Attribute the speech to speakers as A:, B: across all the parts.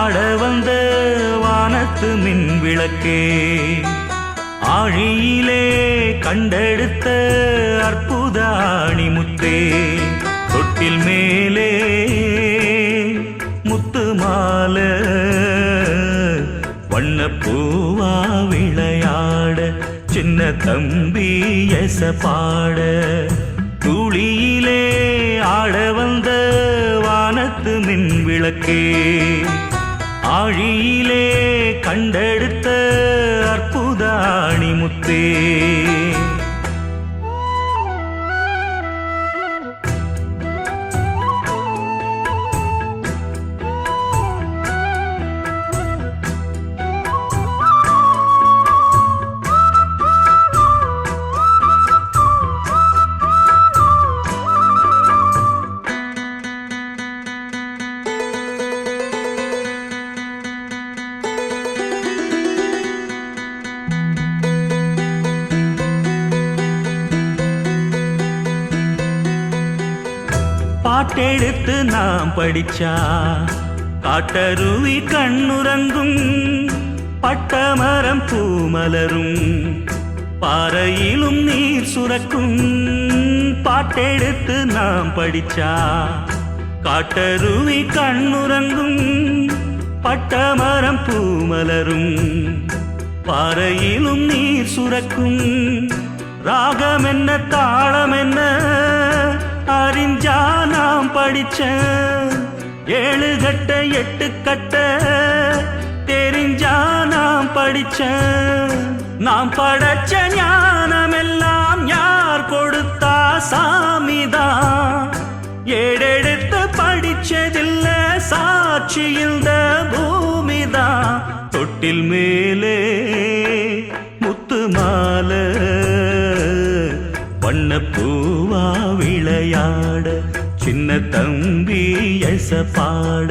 A: ஆட வந்த வானத்து மின் விளக்கே, ஆழியிலே கண்டெடுத்த அற்புத அணிமுத்தே, தொட்டில் மேலே முத்து மாலை வண்ணப்பூவா விளையாட, சின்ன தம்பி எச பாட, துளியிலே ஆட வந்த வானத்து மின் விளக்கே, ஆழியிலே கண்டெடுத்த அற்புத அணிமுத்தே. பாட்டெடுத்து நாம் படிச்சா காட்டருவி கண்ணுறங்கும், பட்டமரம் பூமலரும், பாறையிலும் நீர் சுரக்கும். பாட்டெடுத்து நாம் படிச்சா காட்டருவி கண்ணுறங்கும், பட்டமரம் பூமலரும், பாறையிலும் நீர் சுரக்கும். ராகம் என்ன தாளம் என்ன அறிஞ்சா நாம் படிச்ச, ஏழு கட்ட எட்டு கட்ட தெரிஞ்சா நாம் படிச்ச. நாம் படைச்ச ஞானமெல்லாம் யார் கொடுத்தா? சாமிதான். ஏடெடுத்து படிச்சதில்ல, சாட்சி இந்த பூமிதான். தொட்டில் மேலே முத்து மாலை வண்ணப்பூவா விளையாட, சின்ன தம்பி எச பாட.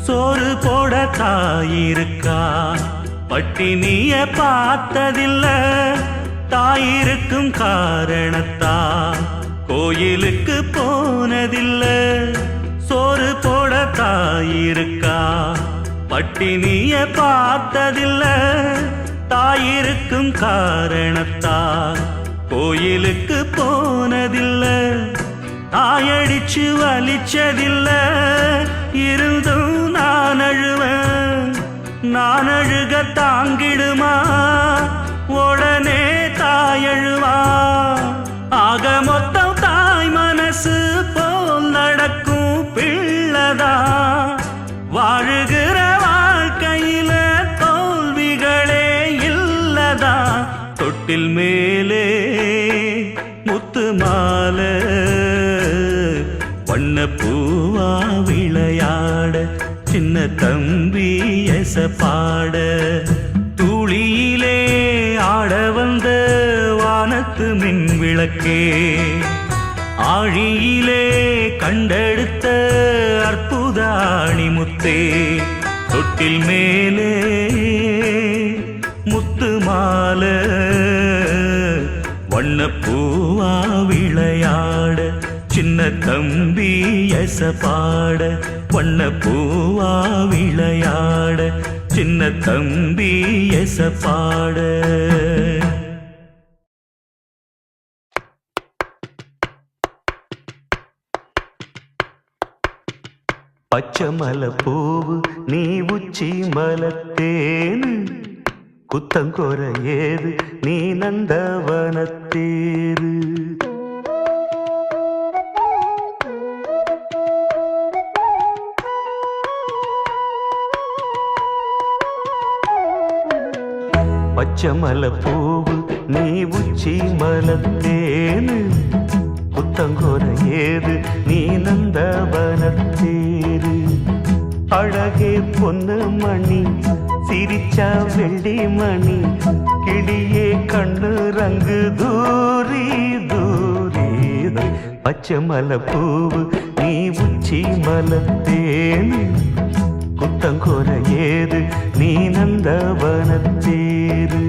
A: சோறு போட தாயிருக்கா, பட்டினிய பார்த்ததில்ல, தாயிருக்கும் காரணத்தா கோயிலுக்கு போனதில்ல. சோறு போட தாயிருக்கா, பட்டினிய பார்த்ததில்ல, தாயிருக்கும் காரணத்தா கோயிலுக்கு போனதில்ல. தாயடிச்சு வலிச்சதில்ல, இருந்தும் நான் அழுவேன். நான் அழுக தாங்கிடுமா, உடனே தாயழுவா. ஆக மொத்தம் தாய் மனசு போல் நடக்கும் பிள்ளதா. வாழுகிற வாழ்க்கையில தோல்விகளே இல்லதா. தொட்டில் மேலே முத்து மாலை வண்ணப்பூவா விளையாட, சின்ன தம்பி எச பாட, துளியிலே ஆட வந்த வானத்து மின் விளக்கே, ஆழியிலே கண்டெடுத்த அற்புத அணிமுத்தே, தொட்டில் மேலே முத்து மாலை வண்ணப்பூவா விளையாட, சின்ன தம்பி எச பாட. வண்ணப்பூவா விளையாட, சின்ன தம்பி எச பாட. பச்சை மலை பூவு நீ உச்சி மலத்தேனு, குத்தங்கொர ஏது நீ நந்தவனத்தேரு. பச்சை மலை பூவு நீ உச்சி மலத்தேனு, புத்தங்கோர ஏது நீ நந்தவனத்தேரு அழகே பொன்னு மணி சிரிச்சா வெள்ளி மணி கிளியே கண்ணு ரங்கு தூரி தூரி பச்சை மலை பூவு நீ உச்சி மலத்தேனு புத்தங்கோர ஏது நீ நந்தவனத்தேரு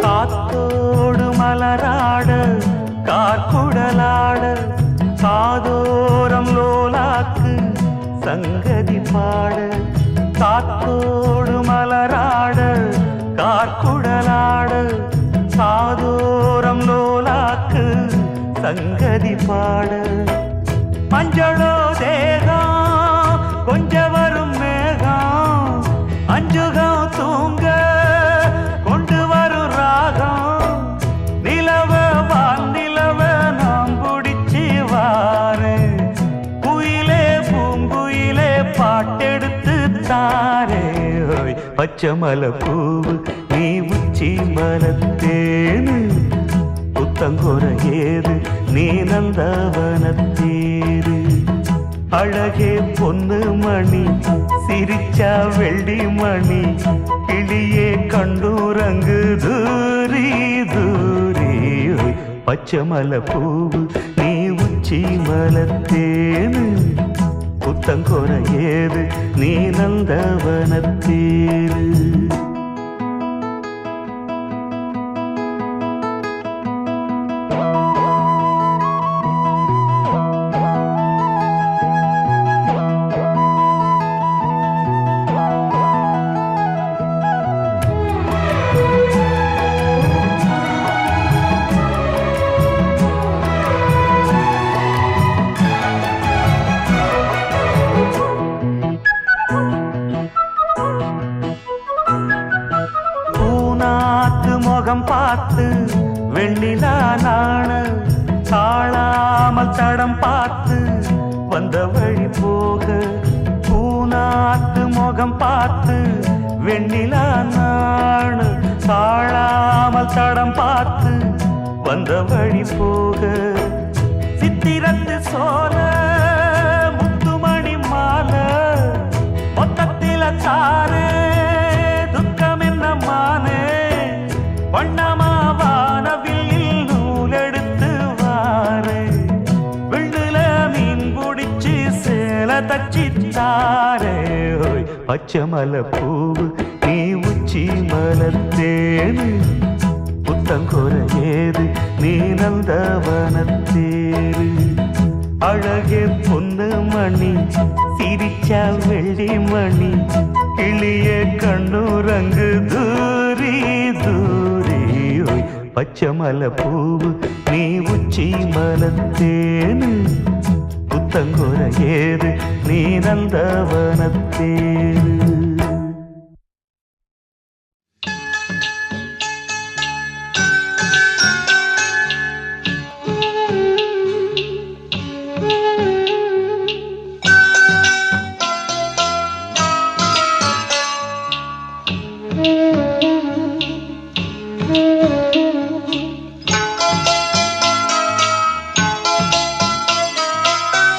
A: காத்தோடு மலராட கார்குடலாட காதோரம் லோலாக்கு சங்கதி பாட காத்தோடு மலராட கார்குடலாட காதோரம் லோலாக்கு சங்கதி பாட மஞ்சளோ தேகம் கொஞ்ச வரும் மேகம் அஞ்சுகம் தூங்க பாட்டெடுத்து தாரே பச்சை மலை பூவு நீ உச்சி மலத்தேனு புத்தங்கோர ஏது நீ நந்தவனத்தேரு அழகே பொன்னு மணி சிரிச்சா வெள்ளி மணி கிளியே கண்டூரங்கு தூரி தூரி பச்சை மலை பூவு நீ உச்சி மலத்தேனு புத்தங்கோர ஏது நீ நந்தவனத்தேரு முகம் பார்த்து வெண்ணிலா நாண தாழாமல் தடம் பார்த்து வந்த வழி போக பூநாட்டு முகம் பார்த்து வெண்ணிலா நாண தாழாமல் தடம் பார்த்து வந்த வழி போக சித்திரத்து சோல முத்துமணி மாலை மொத்தத்தில தாரே துக்கம் என்ன மானே வண்ணமாவானவில் நூலெடுத்து வாரு விண்ணுல மீன் பிடிச்சு சேல தச்சித்தாரே பச்சை மலை பூவு நீ உச்சி மலத்தேனு புத்தங்கோர ஏது நீ நந்தவனத்தேரு அழகே பொன்னு மணி சிரிச்சா வெள்ளி மணி கிளியே கண்ணூரங்கு தூரி தூரி பச்சை மலை பூவு நீ உச்சி மலத்தேனு புத்தங்கோர ஏது நீ நந்தவனத்தேரு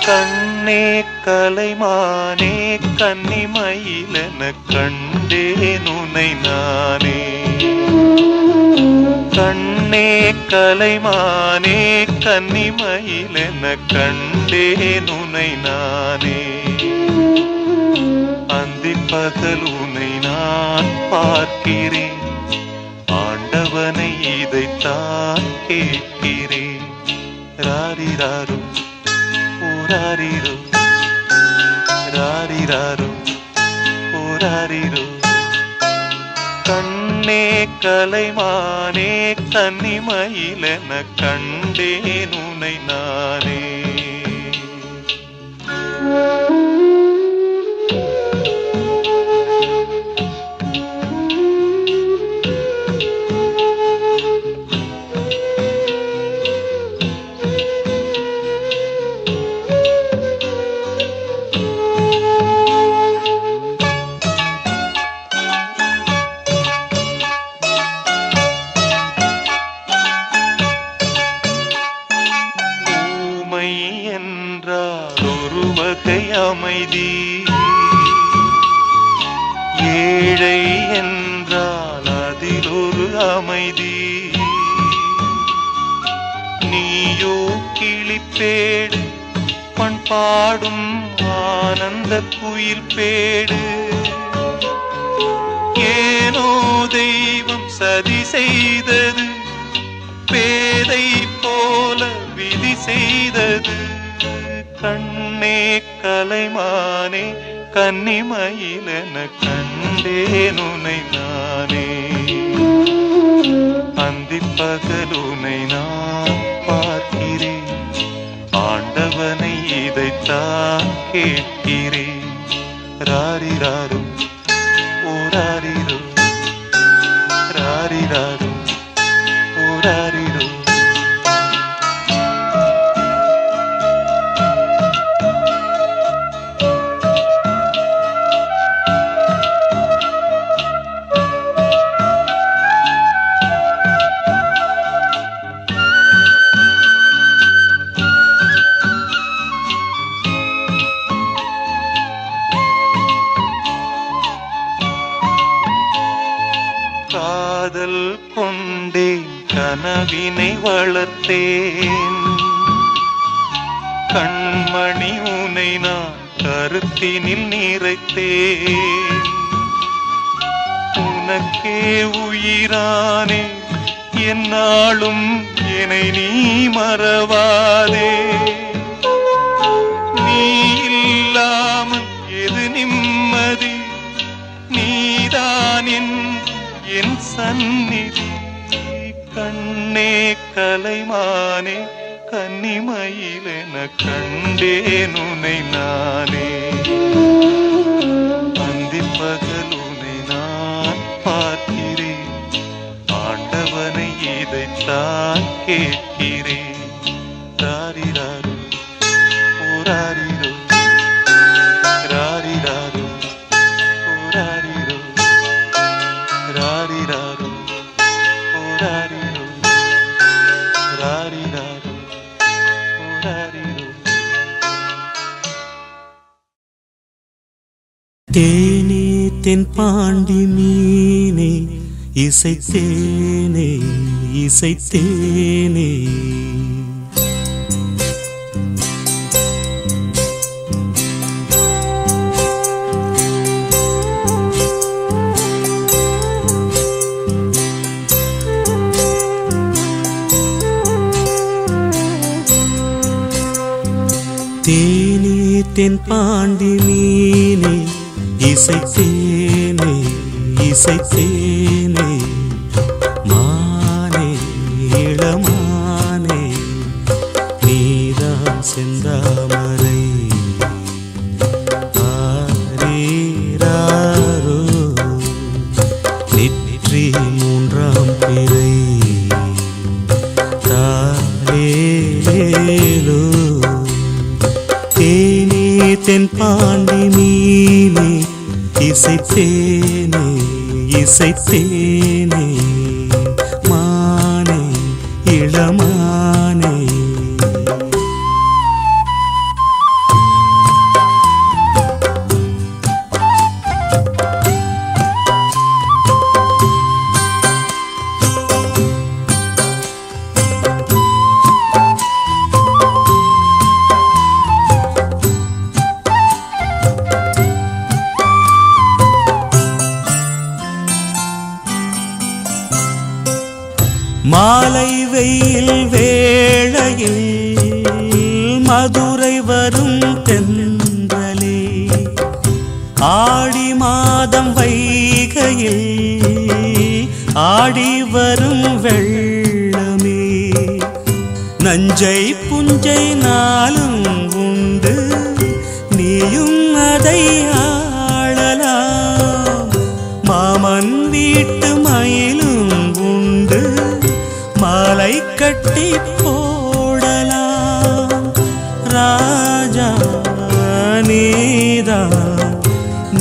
B: கண்ணே கலைமானே கன்னிமயிலென கண்டேன் உனை நானே. கண்ணே கலைமானே கன்னிமயிலென கண்டேன் உனை நானே. அந்திப் பகல் உனை நான் பார்க்கிறேன், ஆண்டவனை இதைத்தான் கேட்கிறேன். ராரிராரு ஓராரிரு ராரிராரு ஓராரிரு. கண்ணே கண்ணே கலைமானே கன்னிமயிலென கண்டேன் உனை நானே. ஒரு வகை அமைதி, ஏழை என்றால் அதில் ஒரு அமைதி. நீயோ கிளிப்பேடு பண்பாடும் ஆனந்த குயில் பேடு. ஏனோ தெய்வம் சதி செய்தது, பேதை போல விதி செய்தது. கண்ணே கலைமானே கன்னிமயிலென கண்டேன் உனை நானே. அந்திப்பகலுனை நான் பார்க்கிறேன், ஆண்டவனை இதைத்தான் கேட்கிறேன். ராரிராரு ஓராரிரோ, ராரிராரு ஓராரிரோ. காதல் கொண்டேன் கனவினை வளர்த்தேன், கண்மணி உனை நான் கருத்தினில் நிறைத்தேன். உனக்கே உயிரானே என்னாலும் என்னை நீ மறவாதே. நீ இல்லாமல் எது நிம்மதி, நீதான் என் சந்நிதி. கண்ணே கலைமானே கன்னிமயிலென கண்டேன் உனை நானே. அந்திப்பகல் உனை நான் பார்க்கிறேன், ஆண்டவனை இதைத்தான் கேட்கிறேன். ராரிராரு ஓராரிரோ, ராரிராரு ஓராரிரோ, ராரிராரு ஓராரிரோ, ராரிராரு ஓராரிரோ.
A: தேனே தென் பாண்டி மீனே இசைத்தேனே இசைத்தேனே. தேனே தென் பாண்டி மீனே இசைத்தேனே இசைத்தேனே. மானே இளமானே நீதான் செந்தாமரை. ஆரீராரோ நெற்றி மூன்றாம் பிறை. தாலேலோ தேனே தென் பாண்டி மீனே இசைத்தேனே இசைத்தேனே. மானே இளமானே. மாலை வெயில் வேளையில் மதுரை வரும் தென்றலே. ஆடி மாதம் வைகையில் ஆடி வரும் வெள்ளமே நஞ்சை புஞ்சை நாளும் உண்டு நீயும் அதை ஆளலாம் மாமன் வீட்டு மயிலும் உண்டு மாலை கட்டி போடலாம் ராஜா நீதான்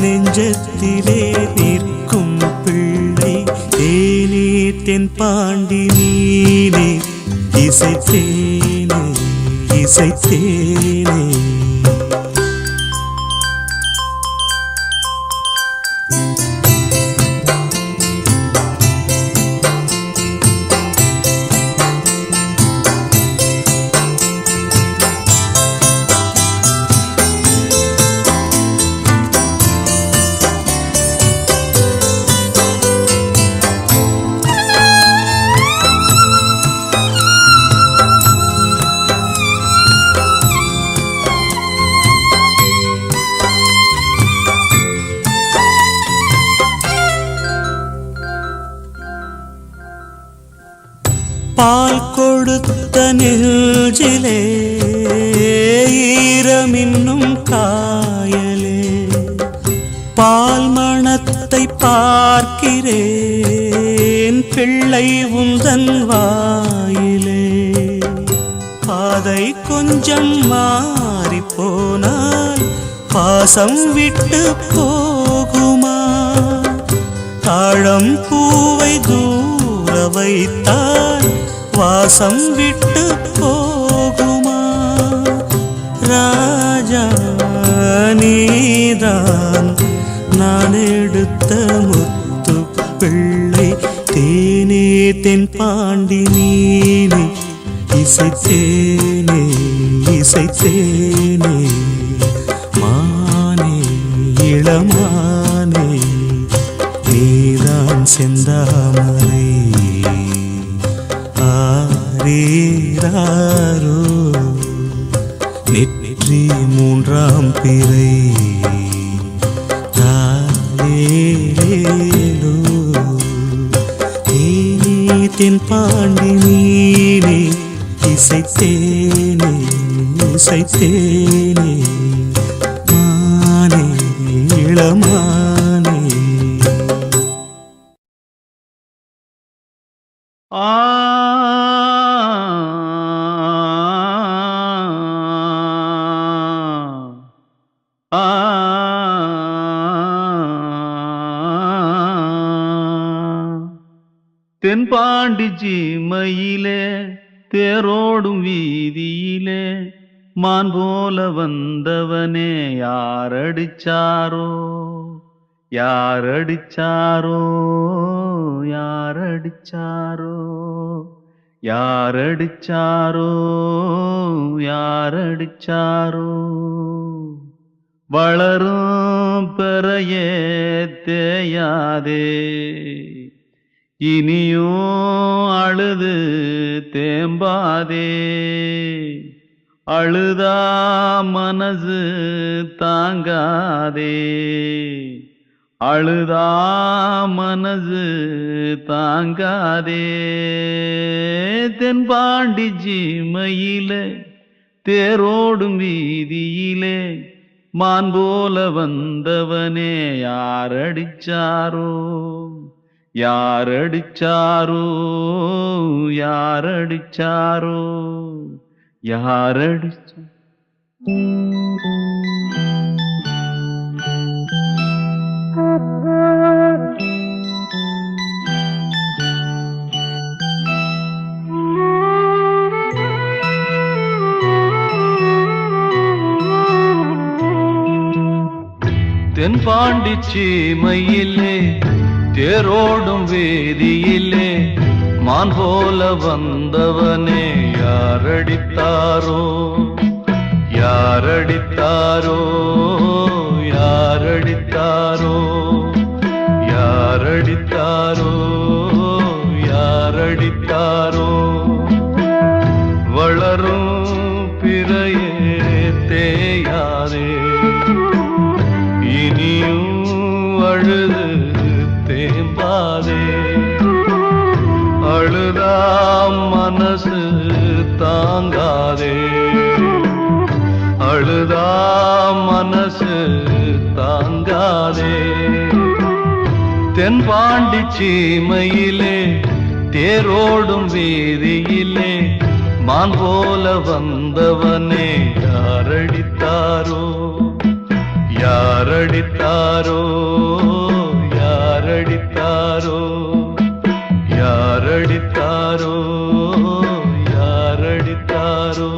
A: நெஞ்சத்திலே நிற்கும் பிள்ளை தேனே தென்பாண்டி நீனே இசைத்தேனே இசைத்தேனே பால் கொடுத்த நெஞ்சிலே ஈரமின்னும் காயலே பால் மணத்தை பார்க்கிறேன் பிள்ளை உந்தன் வாயிலே பாதை கொஞ்சம் மாறி போனால் பாசம் விட்டு போகுமா தாழம் பூவை தூர வைத்தால் வாசம் விட்டு போகுமா ராஜா நீதான் நான் எடுத்த முத்து பிள்ளை தேனே தென்பாண்டி நீனே இசைத்தேனே இசைத்தேனே மானே இளமானே நீதான் செந்தாமரை ஆரீராரோ நெற்றி மூன்றாம் பிறை தாலேலோ தேனே தென்பாண்டி நீனே இசைத்தேனே இசைத்தேனே மானே இளமானே
C: தென்பாண்டி சீமையிலே தேரோடும் வீதியிலே மான் போல வந்தவனே யாரடிச்சாரோ யாரடிச்சாரோ யாரடிச்சாரோ யாரடிச்சாரோ யாரடிச்சாரோ வளரும் பெறையே தேயாதே இனியும் அழுது தேம்பாதே அழுதா மனசு தாங்காதே அழுதா மனசு தாங்காதே தென்பாண்டி சீமையிலே தேரோடும் வீதியிலே மான் போல வந்தவனே யாரடிச்சாரோ யாரடிச்சாரோ யாரடிச்சாரோ யாரடிச்சா தென்பாண்டி சீமையிலே தேரோடும் வேதியிலே மான் போல வந்தவனே யாரடித்தாரோ யாரடித்தாரோ யாரடித்தாரோ யாரடித்தாரோ யாரடித்தாரோ வளரும் பிறையே தேயாதே இனியும் அழுது தேம்பாதே அழுதா மனசு தாங்காதே. தென்பாண்டி சீமையிலே தேரோடும் வீதியிலே மான் போல வந்தவனே யாரடித்தாரோ யாரடித்தாரோ யாரடித்தாரோ யாரடித்தாரோ யாரடித்தாரோ.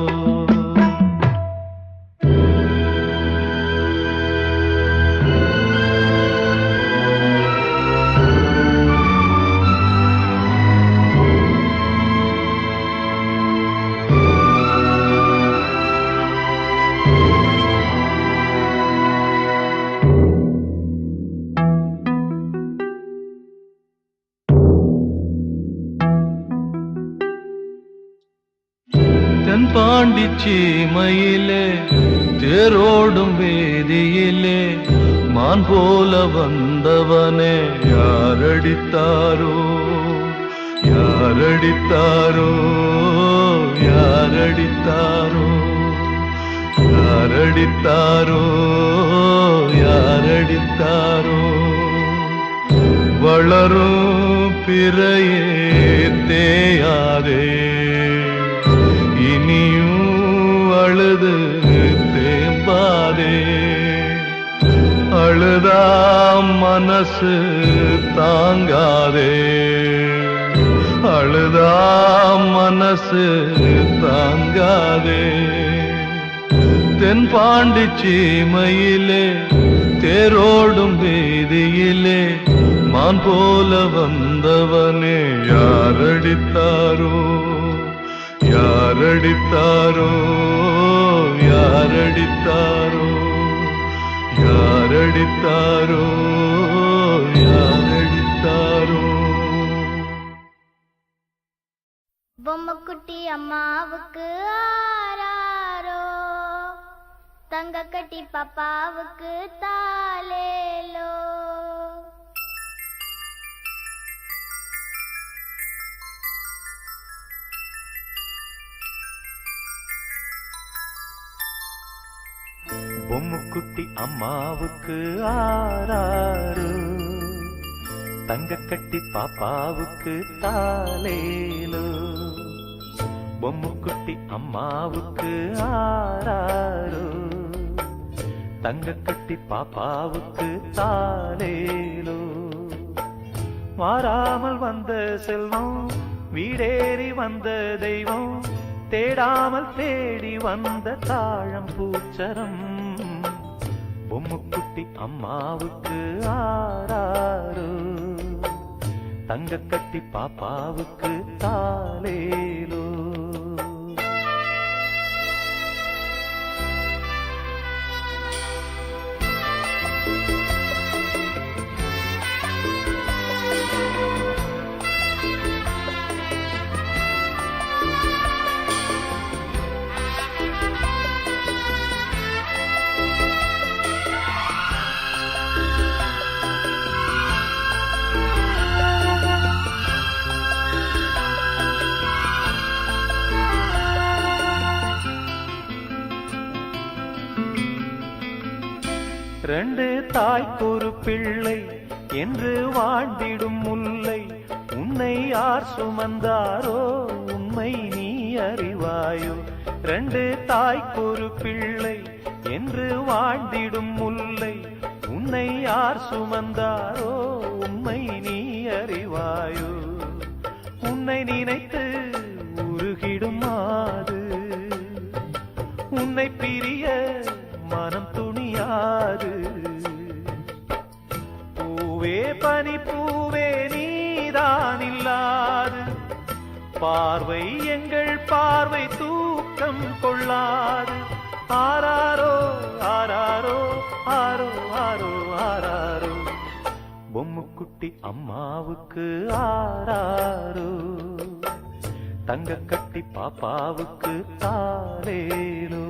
C: தென்பாண்டி சீமையிலே தேரோடும் வேதியிலே மான் போல வந்தவனே யாரடித்தாரோ யாரடித்தாரோ யாரடித்தாரோ யாரடித்தாரோ யாரடித்தாரோ. வளரும் பிறையே தேயாதே இனியும் அழுது தேம்பாதே. அழுதா மனசு தாங்காதே அழுதா மனசு தாங்காதே. தென்பாண்டி சீமையிலே தேரோடும் வீதியிலே மான் போல வந்தவனே யாரடித்தாரோ யாரடித்தாரோ யாரடித்தாரோ யாரடித்தாரோ யாரடித்தாரோ.
D: பொம்மைக்குட்டி அம்மாவுக்கு ஆராரோ, தங்க கட்டி பாப்பாவுக்கு தாலேலோ.
A: பொம்முக்குட்டி அம்மாவுக்கு ஆராரு, தங்க கட்டி பாப்பாவுக்கு தாலேலோ. பொம்முக்குட்டி அம்மாவுக்கு ஆராரு, தங்க கட்டி பாப்பாவுக்கு தாலேலோ. மாறாமல் வந்த செல்வம், வீடேறி வந்த தெய்வம், தேடாமல் தேடி வந்த தாழம் பூச்சரம். பொம்முக்குட்டி அம்மாவுக்கு ஆராரு, தங்க கட்டி பாப்பாவுக்கு தாலேலோ. ரெண்டு தாய்க்கொரு பிள்ளை என்று வாழ்ந்திடும் முல்லை, உன்னை யார் சுமந்தாரோ உண்மை நீ அறிவாயோ. ரெண்டு தாய்க்கொரு பிள்ளை என்று வாழ்ந்திடும் முல்லை, உன்னை யார் சுமந்தாரோ உண்மை நீ அறிவாயோ. உன்னை நினைத்து உருகிடும் மாது, உன்னை பிரிய மனம் துணியாது. பூவே பனி பூவே நீதான் இல்லாது, பார்வை எங்கள் பார்வை தூக்கம் கொள்ளாது. ஆராரோ ஆராரோ ஆரோ ஆரோ ஆராரோ. பொம்முக்குட்டி அம்மாவுக்கு ஆராரோ, தங்க கட்டி பாப்பாவுக்கு தாலேலோ.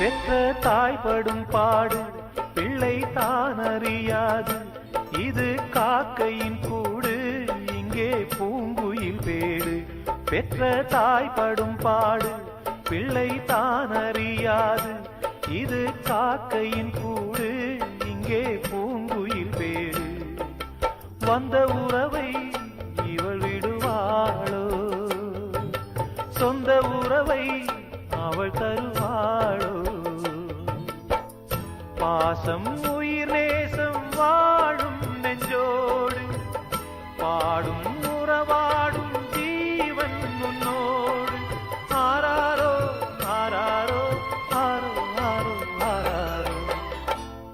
C: பெற்ற தாய்படும் பாடு பிள்ளை தான் அறியாது. இது காக்கையின் கூடு, இங்கே பூங்குயில் பேடு. பெற்ற தாய்படும் பாடு பிள்ளை தான் அறியாது. இது காக்கையின் கூடு, இங்கே பூங்குயில் பேடு. வந்த உறவை இவள் விடுவாளோ, சொந்த உறவை அவள் தருவாளோ. பாசம் உயிர் நேசம் வாழும் நெஞ்சோடு பாடும் உறவாடும் ஜீவன் உன்னோடு. ஆராரோ ஆராரோ ஆரோ ஆரோ ஆராரோ,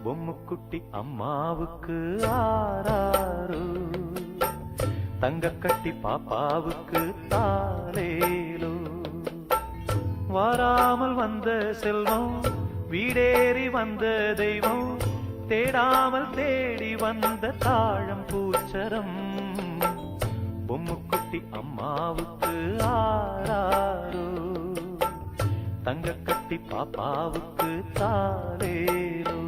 C: பொம்முக்குட்டி அம்மாவுக்கு ஆராரோ, தங்கக்கட்டி பாப்பாவுக்கு தாலேலோ. வாராமல் வந்த செல்வம் வீடேறி வந்த தெய்வம், தேடாமல் தேடி வந்த தாழம் பூச்சரம். பொம்முக்குட்டி அம்மாவுக்கு ஆராரோ, தங்கக்கட்டி பாப்பாவுக்கு தாலேலோ.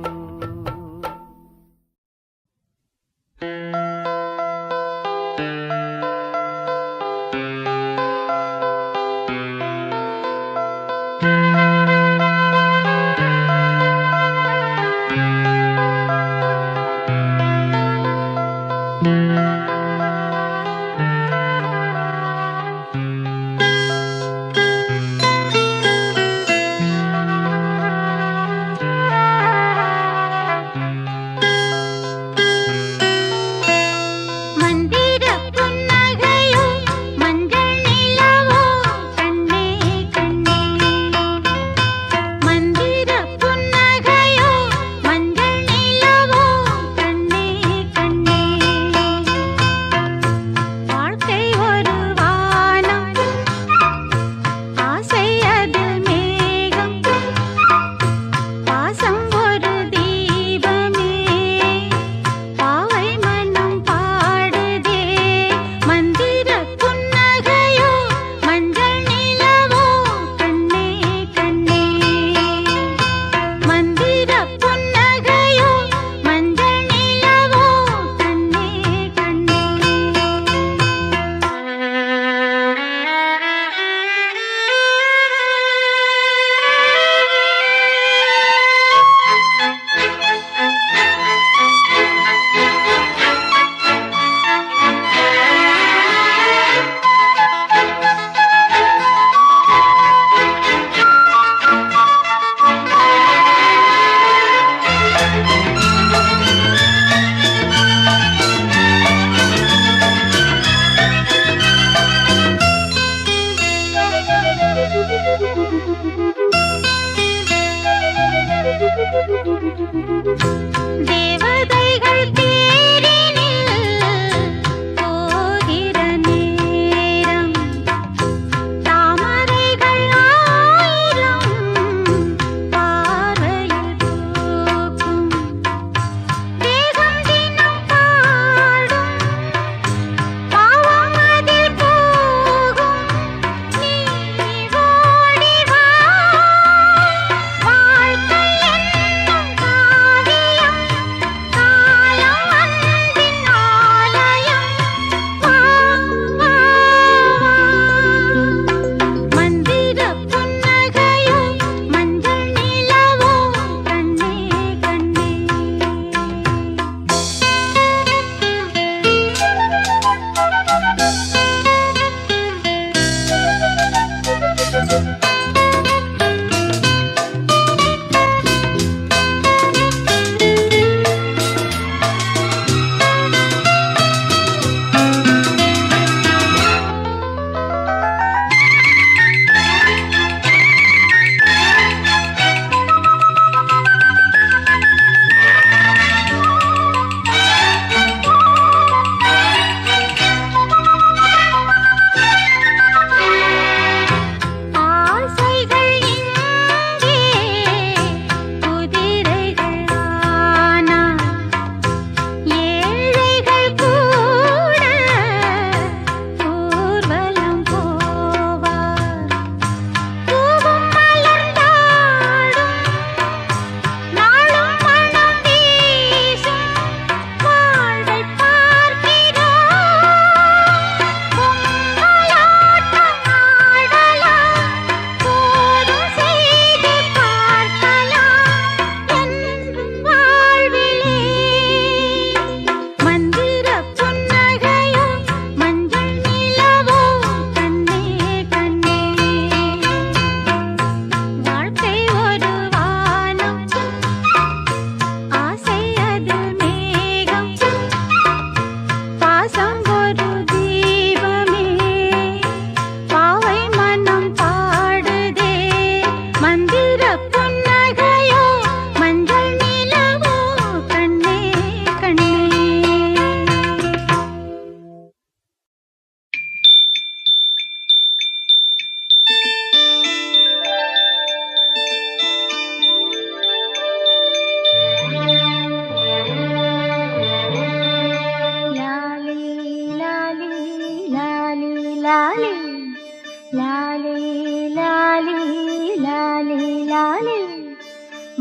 E: லாலே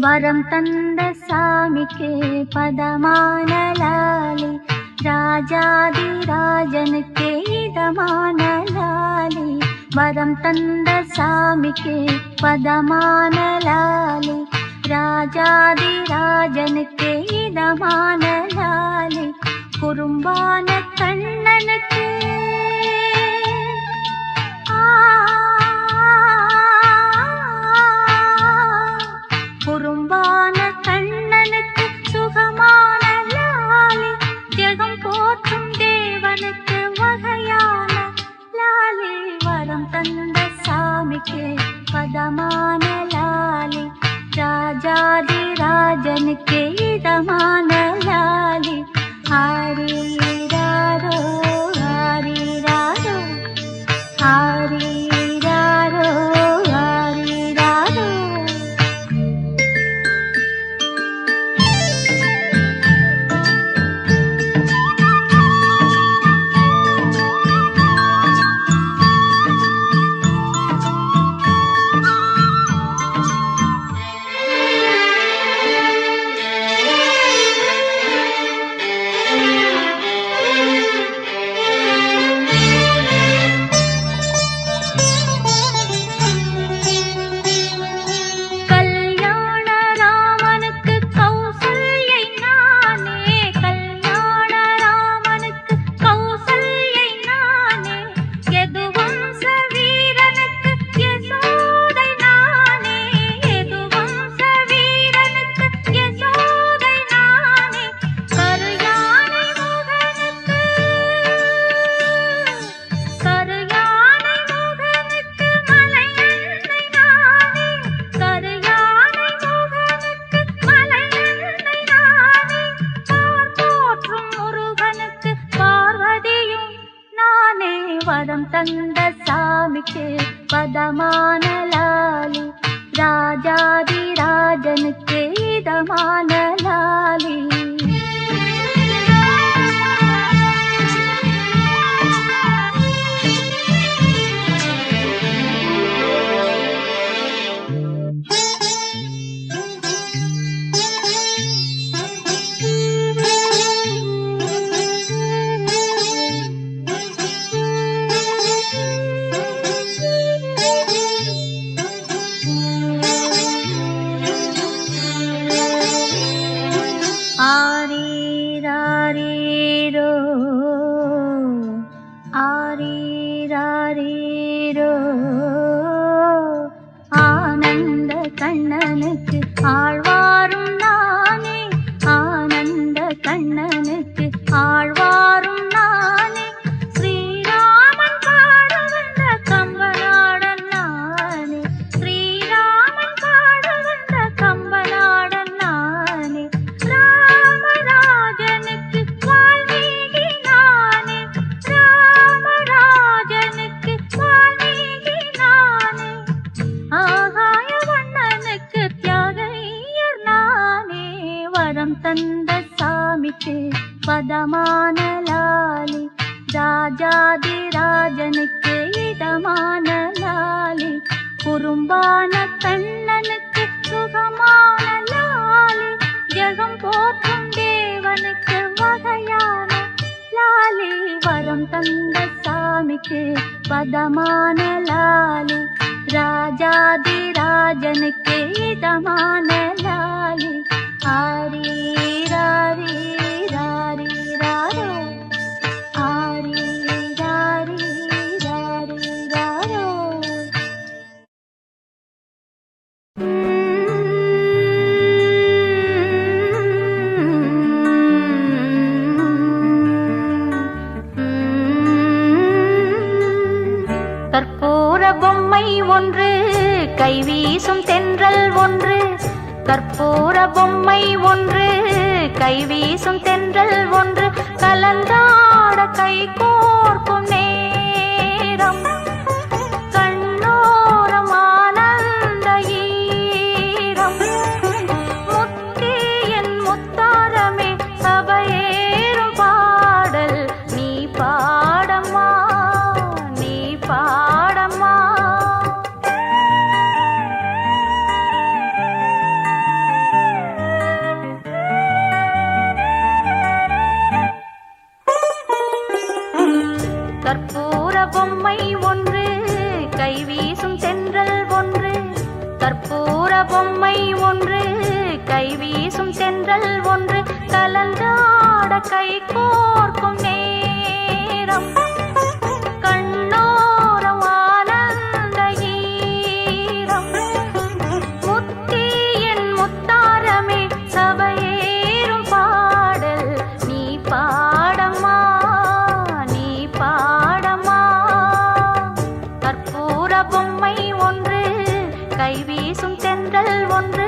E: வரம் தந்த சாமிக்கு பதமான லாலே ராஜாதி ராஜனுக்கு இதமான லாலே வரம் தந்த சாமிக்கு பதமான லாலே ராஜாதி ராஜனுக்கு இதமான லாலே குறும்பான கண்ணனுக்கு குறும்பான கண்ணனுக்கு சுகமான லாலே ஜெகம் போற்றும் தேவனுக்கு வகையான லாலே வரம் தந்த சாமிக்கு பதமான லாலே ராஜாதி ராஜனுக்கு இதமான லாலே ஆரீராரோ ஆரீராரோ ஆரீராரோ ஆரீராரோ வரம் தந்த சாமிக்கு பதமான லாலே ராஜாதி ராஜனுக்கு இதமான லாலே ஆரீராரீரோ ஆரீராரீரோ ஆனந்த கண்ணனுக்கு ஆழ்வாரும் நானே ஆனந்த கண்ணனுக்கு ஆழ்வாரும் நானே ஸ்ரீராமன் பாட வந்த கம்பநாடன் நானே ஸ்ரீராமன் பாட வந்த கம்பநாடன் நானே ராமராஜனுக்கு வால்மீகி நானே ராமராஜனுக்கு வால்மீகி நானே ஆகாய வண்ணனுக்கு தியாகையர் நானே வரம் தந்த சாமிக்கு பதமான லாலே ராஜாதி ராஜனுக்கு இதமான லாலே குறும்பான கண்ணனுக்கு சுகமான லாலே ஜெகம் போற்றும் தேவனுக்கு வகையான லாலே வரம் தந்த சாமிக்கு பதமான லாலே ராஜாதி ராஜனுக்கு இதமான லாலே ஆரீராரீராரீராரோ ஆரீராரீராரீராரோ கற்பூர பொம்மை ஒன்று கைவீசும் தென்றல் ஒன்று கற்பூர பொம்மை ஒன்று கைவீசும் தென்றல் ஒன்று கலந்தாட கை கோர்க்கும் நேரம் கண்ணோரம் ஆனந்த ஈரம் முத்தே என் முத்தாரமே சபையேறும் பாடல் நீ பாடம்மா நீ பாடம்மா கற்பூர பொம்மை ஒன்று கை வீசும் தென்றல் ஒன்று கலந்தாட கை கோர்க்கும் நேரம் கண்ணோரம் ஆனந்த ஈரம் முத்தி என் முத்தாரமே சபையேறும் பாடல் நீ பாடம்மா நீ பாடம்மா கற்பூர பொம்மை ஒன்று கை வீசும் தென்றல் ஒன்று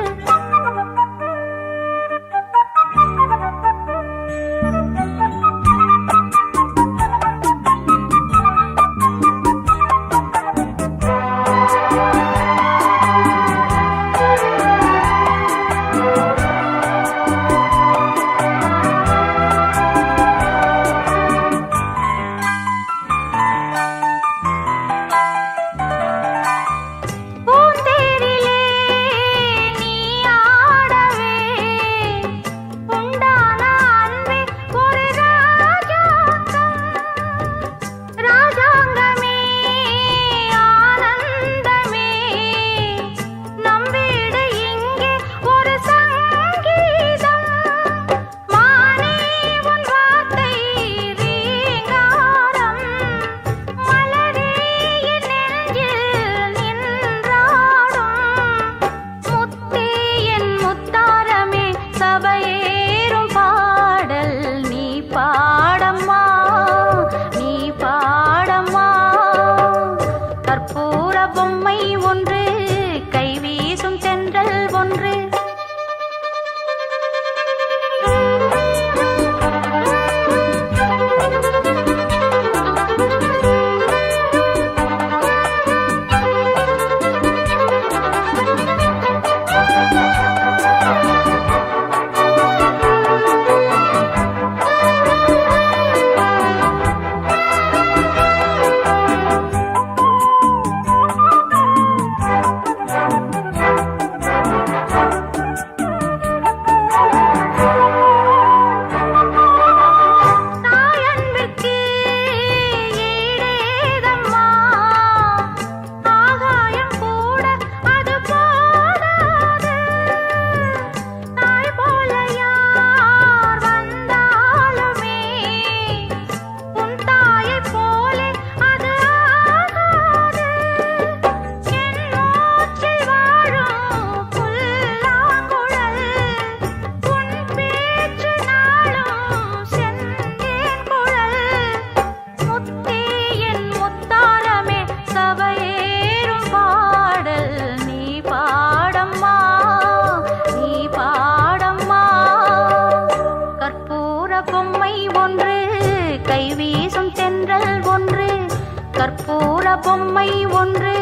E: கற்பூர பொம்மை ஒன்று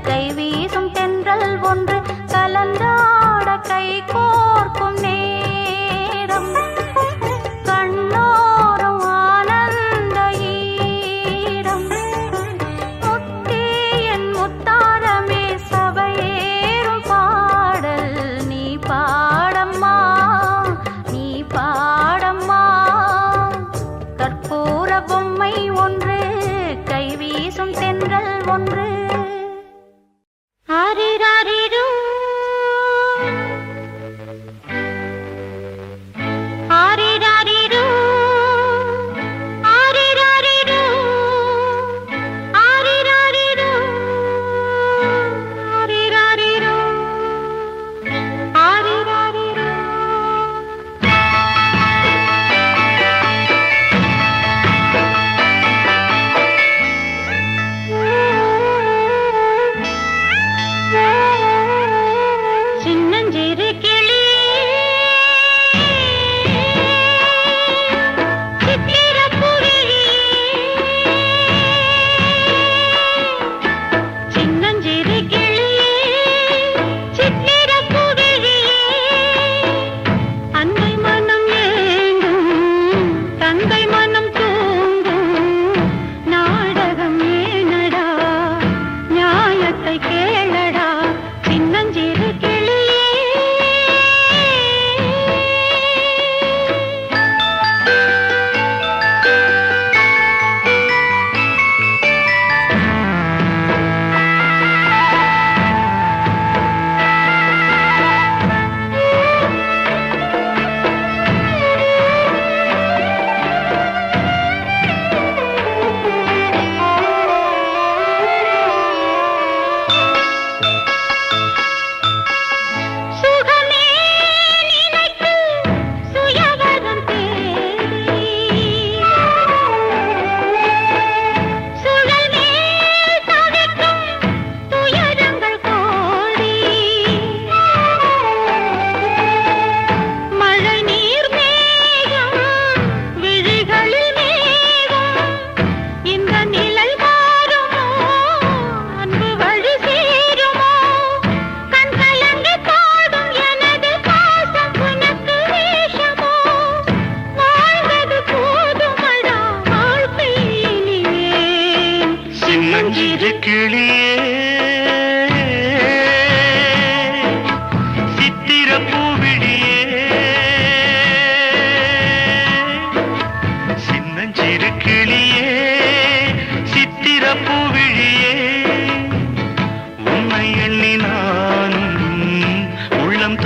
E: கை வீசும் தென்றல் ஒன்று கலந்தாட கை கோர்க்கும் நேரம் கண்ணோரம் ஆனந்த ஈரம் முத்தி என் முத்தாரமே சபையேறும் பாடல் நீ பாடம்மா நீ பாடம்மா கற்பூர பொம்மை ஒன்று கை வீசும் தென்றல் ஒன்று ஆரிராரிரோ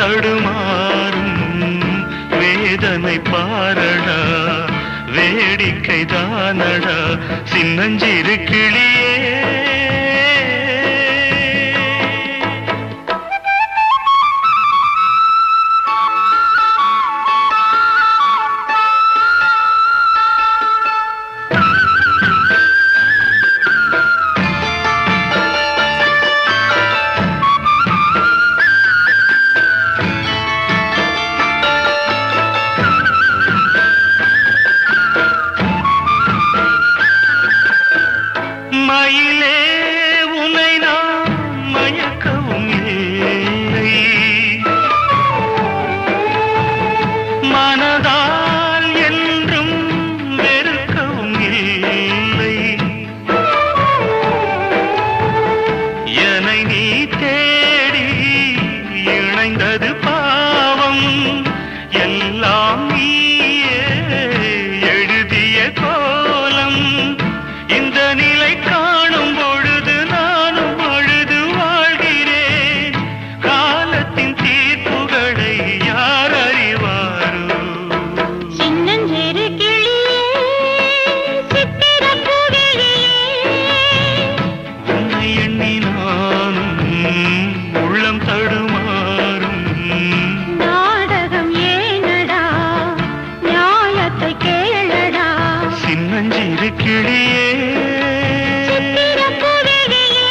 A: தடுமாறும் வேதனை பாரடா வேடிக்கை தானடா சின்னஞ்சிறு கிளியே மயிலே உன்னை நான் மயக்கவும் இல்லை மனதால் என்றும் வெறுக்கவும் இல்லை என்னை நீ தேடி இணைந்தது பாவம் எல்லாம் நீயே எழுதிய கோலம் இந்த நிலை காணும் பொழுது நானும் அழுது வாழ்கிறேன் காலத்தின் தீர்ப்புகளை யார் அறிவாரோ
E: சின்னஞ்சிறு கிளியே சித்திரப் பூவிழியே
A: உன்னை எண்ணி நானும் உள்ளம் தடுமாறும்
E: நாடகம் ஏனடா நியாயத்தை கேளடா
A: சின்னஞ்சிறு கிளியே
E: சித்திரப் பூவிழியே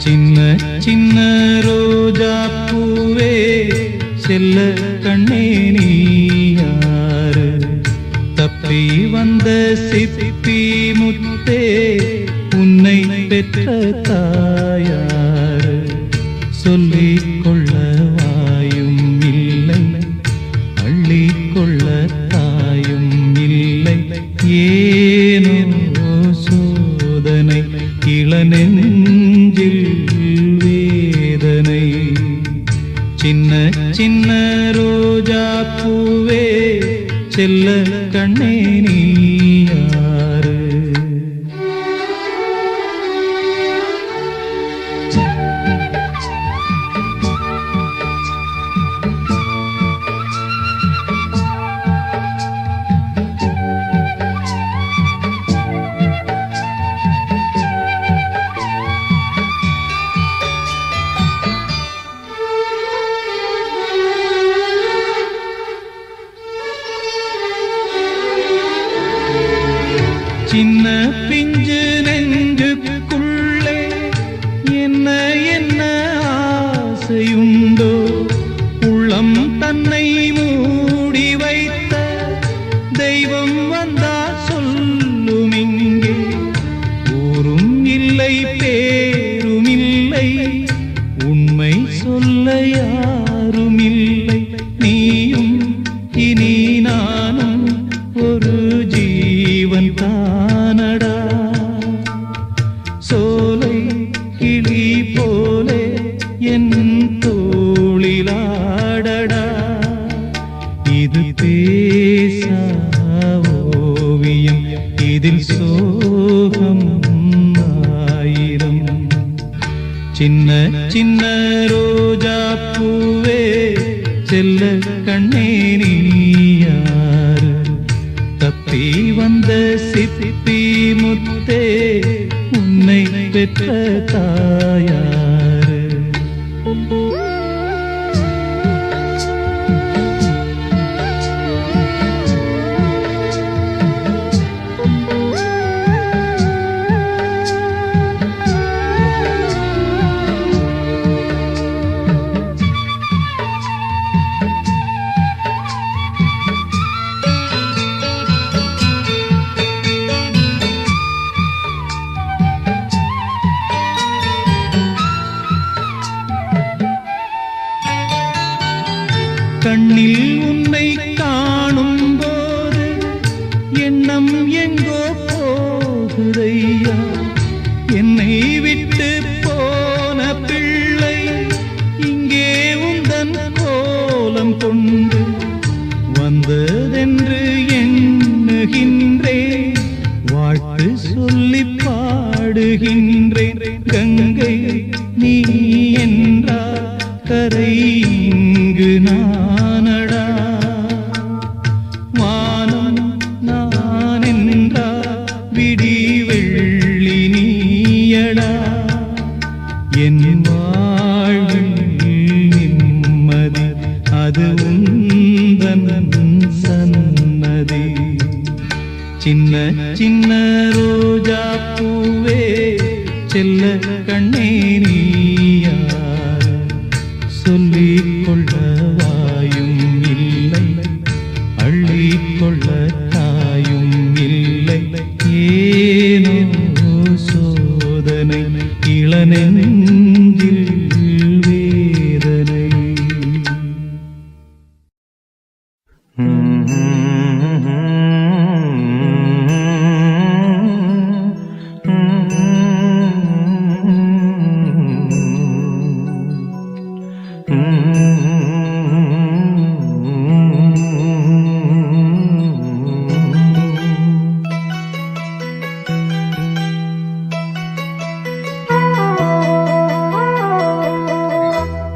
F: சின்ன சின்ன ரோஜா பூவே செல்ல கண்ணே நீ யாரு தப்பி வந்த சிப்பி முத்தே உன்னை பெற்ற தாயாரு சொல்லிக் கொள்ள வாயும் இல்லை அள்ளிக் கொள்ள தாயும் இல்லை ஏனோ சோதனை இளநெஞ்சில் வேதனை சின்ன சின்ன ரோஜா பூவே செல்ல கண்ணே நீ யாரு சின்ன பிஞ்சு நெஞ்சுக்குள்ளே என்ன என்ன ஆசையுண்டோ உள்ளம் தன்னை மூடி வைத்த தெய்வம் வந்தா சொல்லும் இங்கே ஊரும் இல்லை பேரும் இல்லை உண்மை சொல்ல யாரும் இல்லை நீயும் இனி நானும் ஒரு ஜீவன் தானடா சோலை கிளி போலே என் தோளிலாடடா இது பேசா ஓவியம் இதில் சோகம் ஆயிரம் சின்ன சின்ன ரோஜா பூவே செல்ல கண்ணே நீ யாரு தப்பி வந்த சிப்பி முத்தே உன்னை பெற்ற தாயாரு வந்ததென்று எண்ணுகின்றேன், வாழ்த்து சொல்லி பாடுகின்றேன். கங்கை நீ என்றால் கரை இங்கு நானடா, வானம் நான் என்றால் விடி வெள்ளி நீயடா. என் வாழ்வில் நிம்மதி அது உந்தன் சன்னதி. சின்ன சின்ன ரோஜா பூவே செல்ல கண்ணே நீயார், சொல்லிக் கொள்ள வாயும் இல்லை, அள்ளிக் கொள்ள தாயும் இல்லை. ஏனோ சோதனை இளநெஞ்சில் வேதனை.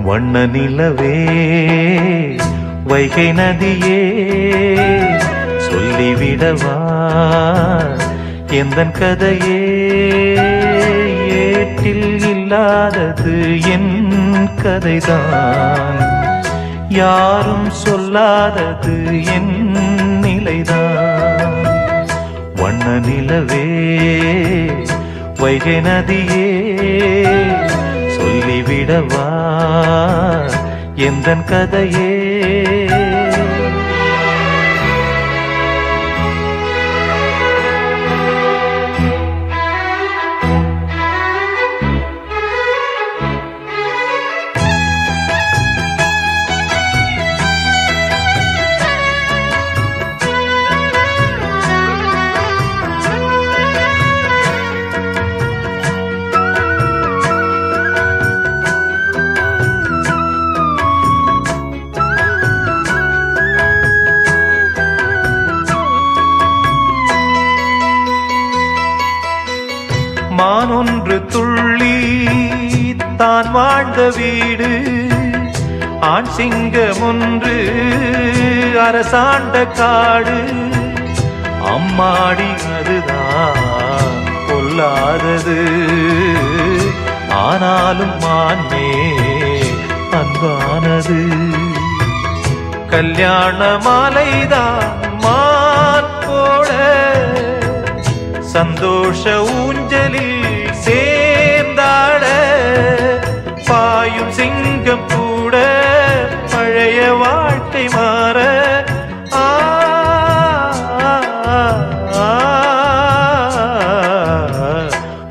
C: வண்ண நிலவே வைகை நதியே சொல்லிவிடவா எந்தன் கதையே. ஏட்டில் இல்லாதது என் கதைதான், யாரும் சொல்லாதது என் நிலைதான். வண்ண நிலவே வைகை நதியே சொல்லிவிடவா எந்தன் கதையே. மானொன்று துள்ளி தான் வாழ்ந்த வீடு, ஆண் சிங்கம் ஒன்று அரசாண்ட காடு. அம்மாடி அதுதான் கொல்லாதது, ஆனாலும் மான்மே அன்பானது. கல்யாண மாலைதான் மான் போட சந்தோஷ ஊஞ்சலில் சேர்ந்தாட. பாயும் சிங்கம் கூட பழைய வாழ்க்கை மாற.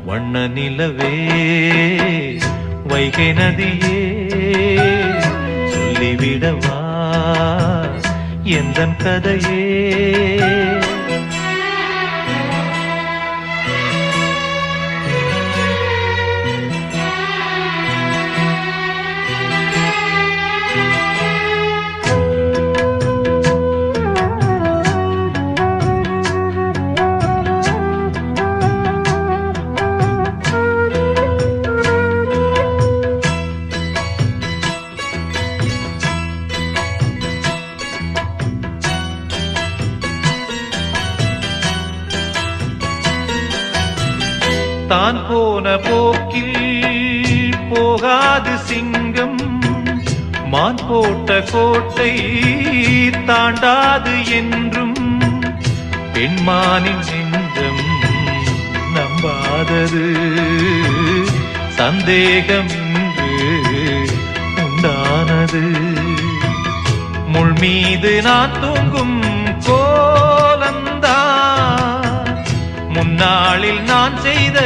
C: வண்ண நிலவே வைகை நதியே சொல்லிவிடவா எந்தன் கதையே. தான் போன போக்கில் போகாது சிங்கம், மான் போட்ட கோட்டை தாண்டாது என்றும். பெண்மானின் நெஞ்சம் நம்பாதது, சந்தேகம் இன்று உண்டானது. முள் மீது நான் தூங்கும் கோலந்தான், முன்னாளில் நான் செய்த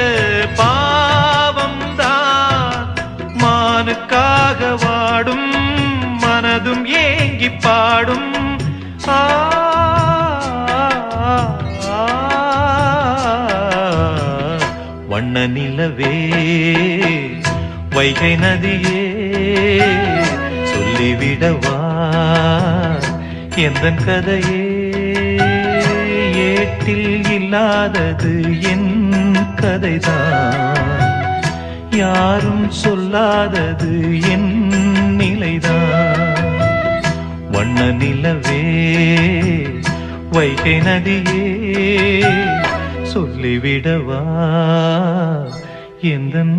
C: பாவம்தான். மானுக்காக வாடும் மனதும் ஏங்கி பாடும். வண்ண நிலவே வைகை நதியே சொல்லிவிடவா எந்தன் கதையே ஏட்டில் இல்லாதது என் கதைதான், யாரும் சொல்லாதது என் நிலைதான். வண்ண நிலவே வைகை நதியே சொல்லிவிடவா எந்தன்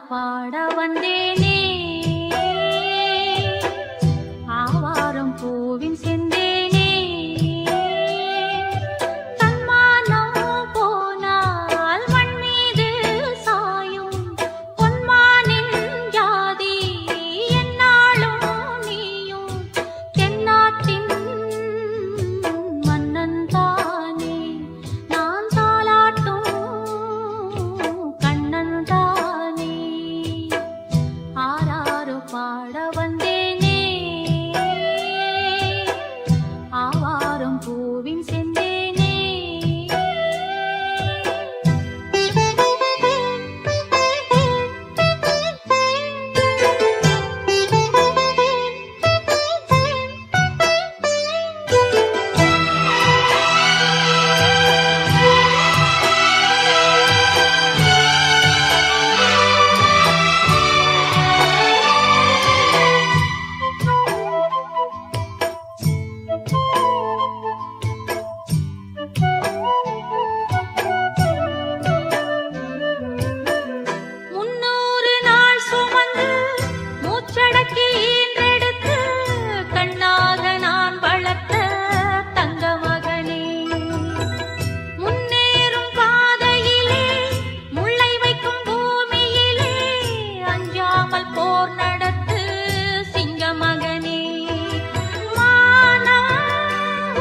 E: பாட வந்தேனே ஆவாரம் பூவின் செந்தேனே தன்மானம் போனால் மண் மீது சாயும் பொன்மானின் ஜாதி என்னாலும் நீயும் தென்னாட்டின் மன்னன் தானே நான் தாலாட்டும் கண்ணன் தானே ஆராரோ பாட வந்தேனே ஆவாரம் பூவின் செந்தேனே முன்னூறு நாள் சுமந்து மூச்சடக்கி ஈன்றெடுத்து கண்ணாக நான் வளர்த்த தங்க மகனே முன்னேறும் பாதையிலே முள்ளை வைக்கும் பூமியிலே அஞ்சாமல் போர் நடத்து சிங்க மகனே மானம்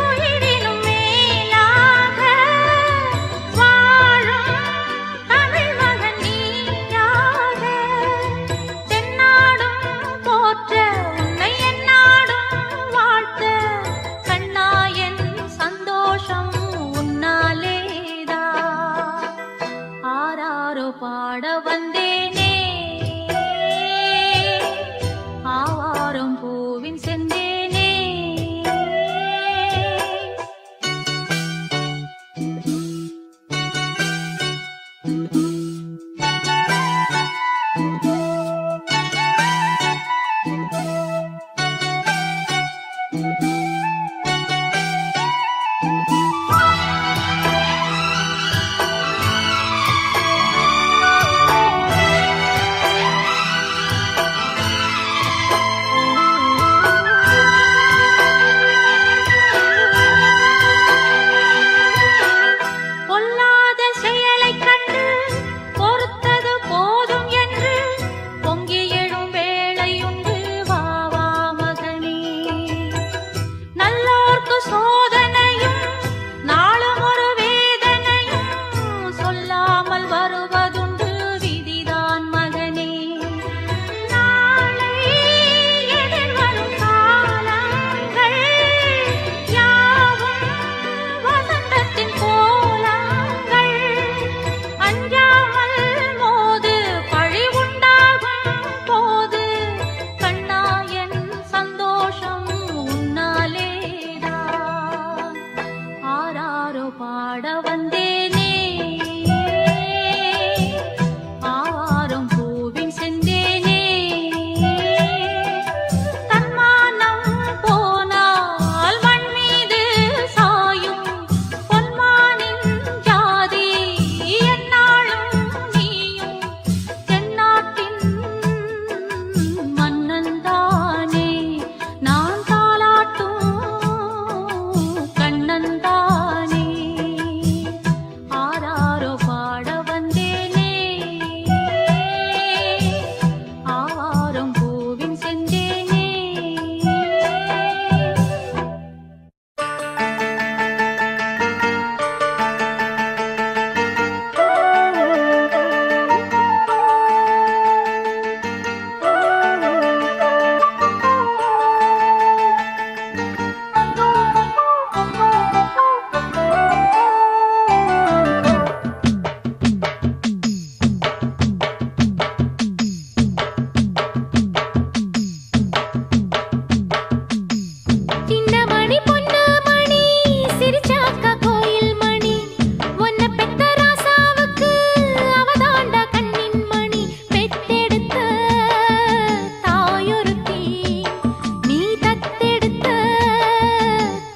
E: உயிரினும் மேலாக வாழும் தமிழ் மகன் நீயாக தென்னாடும் போற்ற உன்னை எந்நாடும் வாழ்த்த கண்ணாயன் சந்தோஷம் உன்னாலேதா ஆராரோ பாட வந்தேனே ஆவாரம் பூவின் செந்தேனே பொல்லாத செயலைக் கண்டு பொறுத்தது போதும் என்று பொங்கி எழும் வேளையுண்டு வா வா மகனே நல்லோர்க்கு சோதனையும் நாளும் ஒரு வேதனையும் சொல்லாமல் வருவதுண்டு விதிதான் மகனே நாளை எதிர்வரும் காலங்கள் யாவும் வசந்தத்தின் கோலங்கள் அஞ்சாமல் மோது பழி உண்டாகும் போது கண்ணாயன் சந்தோஷம் உன்னாலேதான் ஆராரோ பாட வந்தேனே ஆவாரம் பூவின் செந்தேனே தன்மானம் போனால் மண் மீது சாயும் பொன்மானின் ஜாதி எந்நாளும் நீயும் தென்னாட்டின் மன்னன் தானே நான் தாலாட்டும் கண்ணன் தானே ஆராரோ பாட வந்தேனே ஆவாரம் பூவின் செந்தேனே சின்ன மணி பொண்ணு மணி சிரிச்சாக்கா கோயில் மணி ஒன்ன பெத்த ராசாவுக்கு அவதாண்ட கண்ணின் மணி பெத்தெடுத்த தாயொருத்தி நீ தத்தெடுத்த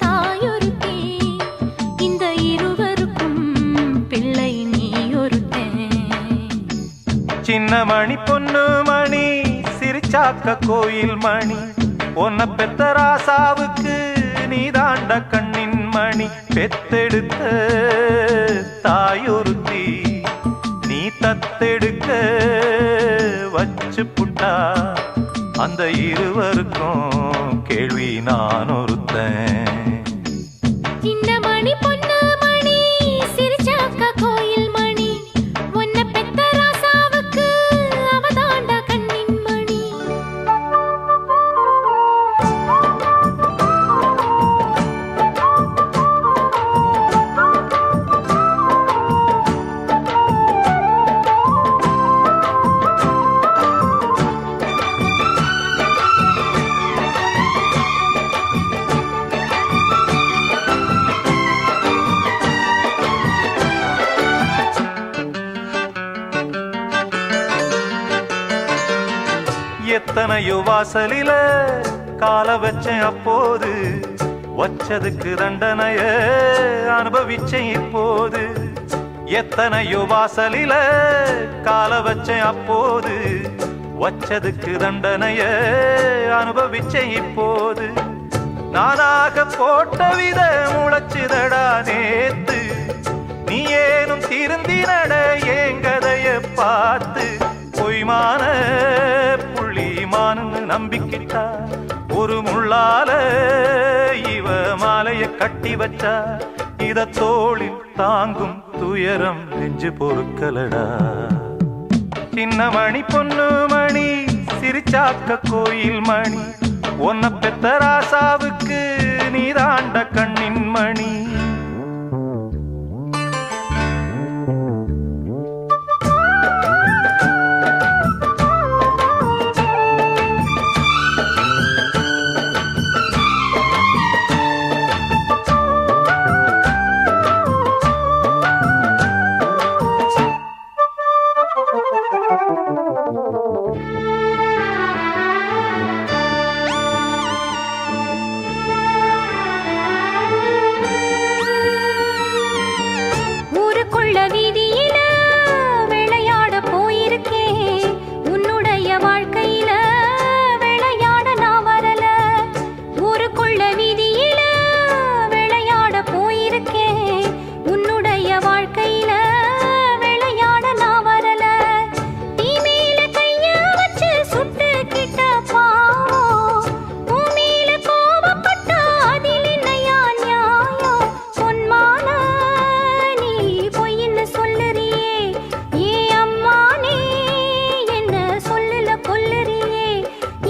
E: தாயொருத்தி இந்த இருவருக்கும் பிள்ளை நீ ஒருத்தன்
C: சின்ன மணி பொண்ணு சிரிச்சாக்க கோயில் மணி உன்னை பெத்த ராசாவுக்கு நீ தாண்ட கண்ணின் மணி பெத்தெடுத்த தாயொருத்தி நீ தத்தெடுக்க வச்சு புட்டா அந்த இருவருக்கும் கேள்வி நான் ஒருத்தன்
D: சின்ன மணி பொண்ணு மணி சிரிச்சாக்க கோயில் மணி உன்னை பெத்த ராசாவுக்கு அவதாண்ட கண்ணின் மணி
C: எத்தனையோ வாசலில கால வச்சேன் அப்போது வச்சதுக்கு தண்டனைய அனுபவிச்சேன் இப்போது எத்தனையோ வாசலில கால வச்சேன் அப்போது வச்சதுக்கு தண்டனைய அனுபவிச்சேன் இப்போது நானாக போட்ட வித முளைச்சுதடா நேத்து நீ ஏனும் திருந்தினட ஏங்கதைய பார்த்து பொய்மான புள்ளிமானு நம்பிக்கிட்டா ஒரு முள்ளால இவ மாலைய கட்டி வச்சா இத தோளில் தாங்கும் துயரம் நெஞ்சு பொறுக்கலடா சின்ன மணி பொண்ணு மணி சிரிச்சாக்க கோயில் மணி உன்னை பெத்த ராசாவுக்கு நீ தாண்ட கண்ணின் மணி
E: ஊருக்குள்ள வீதியில விளையாட போயிருக்கேன் உன்னுடைய வாழ்க்கையில விளையாட நான் வரல ஊருக்குள்ள வீதியில விளையாட போயிருக்கேன் உன்னுடைய வாழ்க்கையில விளையாட நான் வரல நீ மேல கைய வச்சு சுட்டுக்கிட்ட பாவம் உன் மேல கோபப்பட்டா அதில் என்னையா நியாயம் பொன்மான நீ பொய்ன்னு சொல்லுறியே ஏ அம்மானே என்ன சொல்லல கொல்லுறியே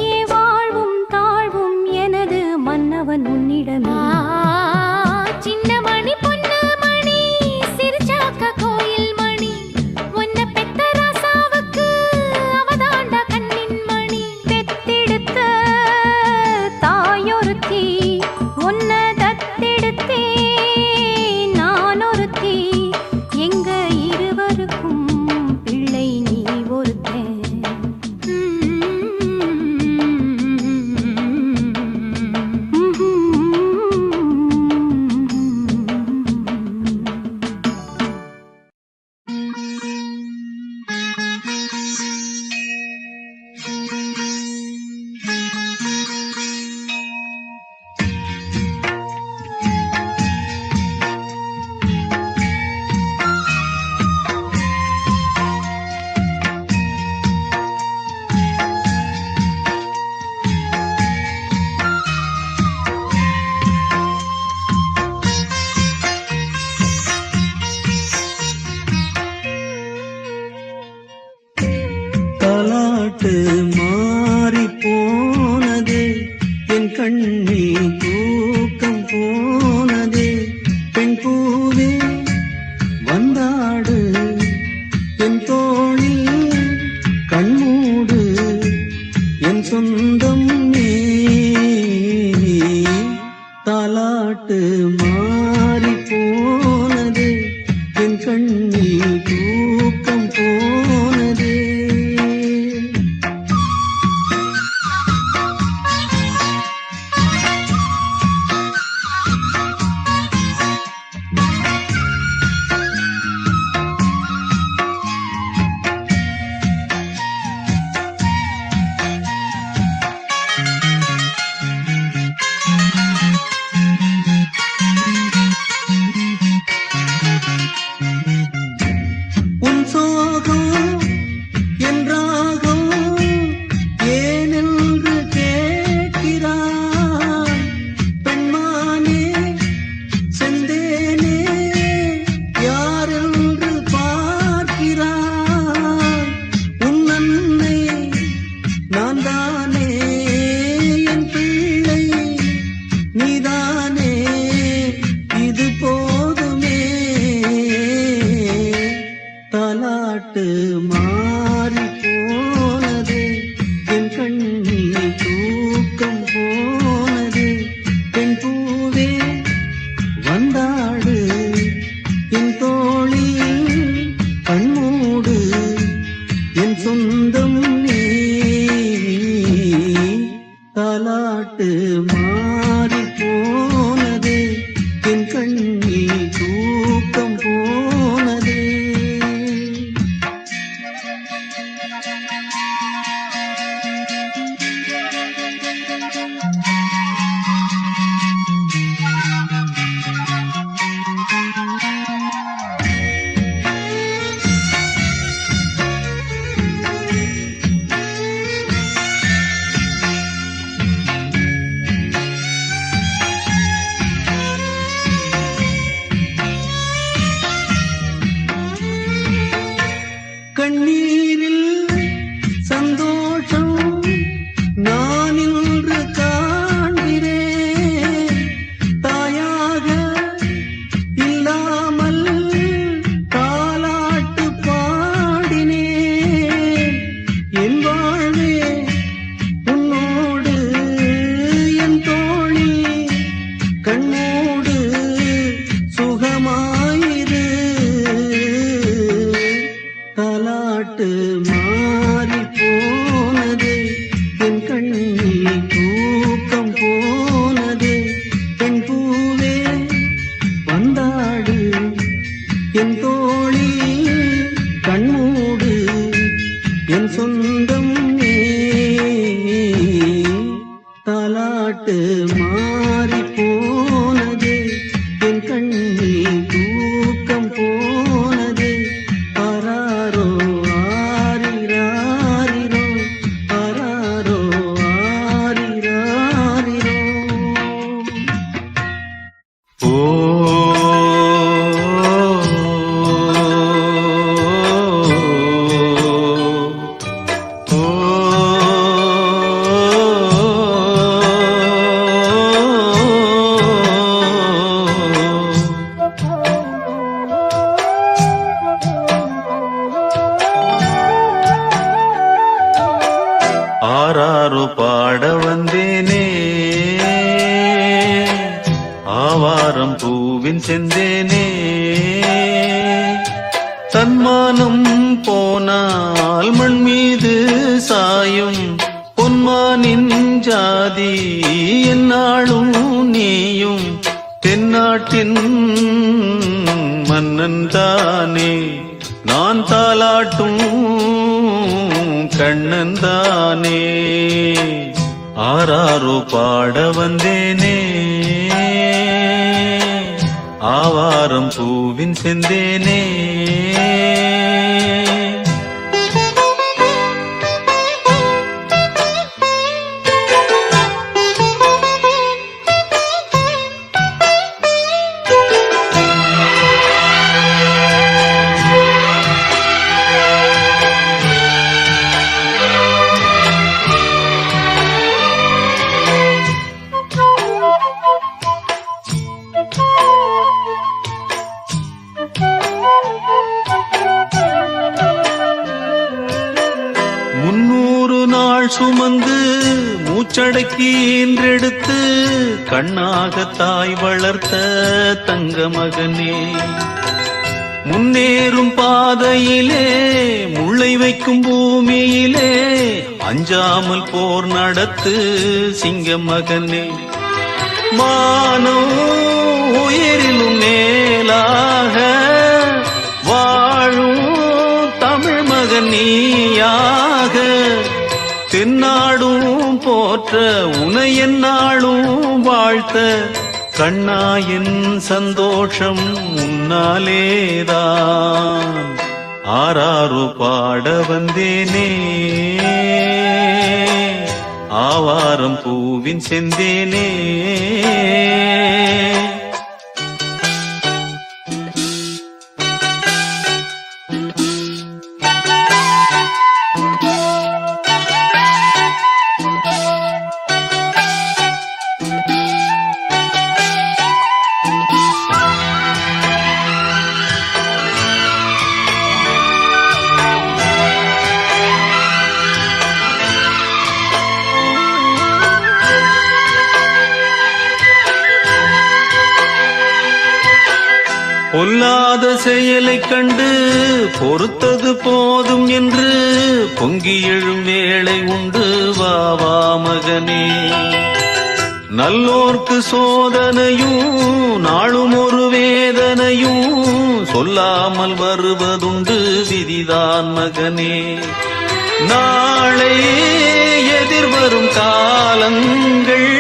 E: ஏ வாழ்வும் தாழ்வும் எனது மன்னவன் உன்னிடமே சின்ன மணி பொண்ணு மணி சிரிச்சாக்க கோயில் மணி உன்னை பெத்த ராசாவுக்கு அவதாண்ட கண்ணின் மணி பெத்தெடுத்த தாயொருத்தி உன்னை தத்தெடுத்தே நான் ஒருத்தி எங்க இருவருக்கும் பிள்ளை நீ ஒருத்தன்
F: தாலாட்டு மாறி போனதே என் கண்ணில் தூக்கம் போனதே பெண் பூவே வந்தாடு என் தோளில் கண்மூடு என் சொந்தம் நீ தாலாட்டு மாறி போனதே என் கண்ணில் தூக்கம் போனதே தாலாட்டு மாறி போனதே என் கண்ணில் தூக்கம் போனதே பெண் பூவே வந்தாடு என் தோழி கண்மூடு என் சொந்தம் நீ தாலாட்டு மாறி போனதே என் கண்ணில் தூக்கம் போனதே கண்ணீரில் சந்தோஷம் நான் இன்று காண்கிறேன் தாயாக இல்லாமல் தாலாட்டு பாடினேன் என் வாழ்வே உன்னோடு என் தோழி கண்ணோடு சுகமாயிரு தாலாட்டு மாறி போனதே என் கண்ணில் தூக்கம் போனதே பெண் பூவே வந்தாடு என் தோழி கண்மூடு என் சொந்தம் நீ தாலாட்டு மாறி போனதே என் கண்ணில் தூக்கம் போனதே ஆராரோ ஆரிராரிரோ ஆராரோ ஆரிராரிரோ
A: ஓ ஆராரோ பாட வந்தேனே ஆவாரம் பூவின் செந்தேனே தன்மானம் போனால் மண் மீது சாயும் பொன்மானின் ஜாதி என்னாலும் நீயும் தென்னாட்டின் மன்னன் தானே நான் தாலாட்டும் கண்ணன் தானே ஆராரோ பாட வந்தேனே ஆவாரம் பூவின் செந்தேனே சுமந்து மூச்சடக்கி இன்றெடுத்து கண்ணாக தாய் வளர்த்த தங்க மகனே முன்னேறும் பாதையிலே முள்ளை வைக்கும் பூமியிலே அஞ்சாமல் போர் நடத்து சிங்க மகனே மானம் உயிரிலும் மேலாக வாழும் தமிழ் மகன் நீயாக தென்னாடும் போற்ற உனை என்னாலும் வாழ்த்த கண்ணாயின் சந்தோஷம் உன்னாலேதான் ஆராரோ பாட வந்தேனே ஆவாரம் பூவின் செந்தேனே
F: பொல்லாத செயலைக் கண்டு பொறுத்தது போதும் என்று பொங்கி எழும் வேளை உண்டு வா வா மகனே. நல்லோர்க்கு சோதனையும் நாளும் ஒரு வேதனையும் சொல்லாமல் வருவதுண்டு விதிதான் மகனே. நாளை எதிர்வரும் காலங்கள்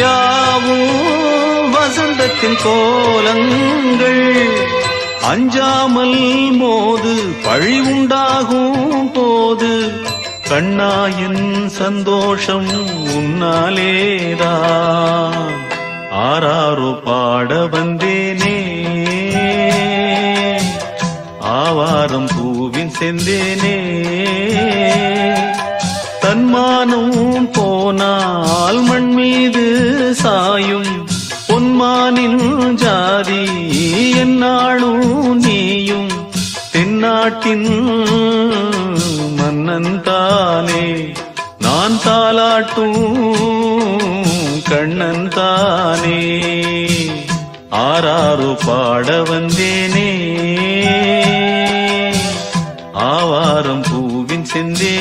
F: யாவும் வசந்தத்தின் கோலங்கள். அஞ்சாமல் மோது பழி உண்டாகும் போது கண்ணாயின் சந்தோஷம் உன்னாலேதான். ஆராரோ பாட வந்தேனே ஆவாரம் பூவின் செந்தேனே. தன்மானம் போனால் மண் மீது சாயும் பொன்மானின் ஜாதி என்னாலும் நீயும். தென்னாட்டின் மன்னன் தானே நான் தாலாட்டும் கண்ணன் தானே. ஆராரோ பாட வந்தேனே ஆவாரம் பூவின் செந்தே.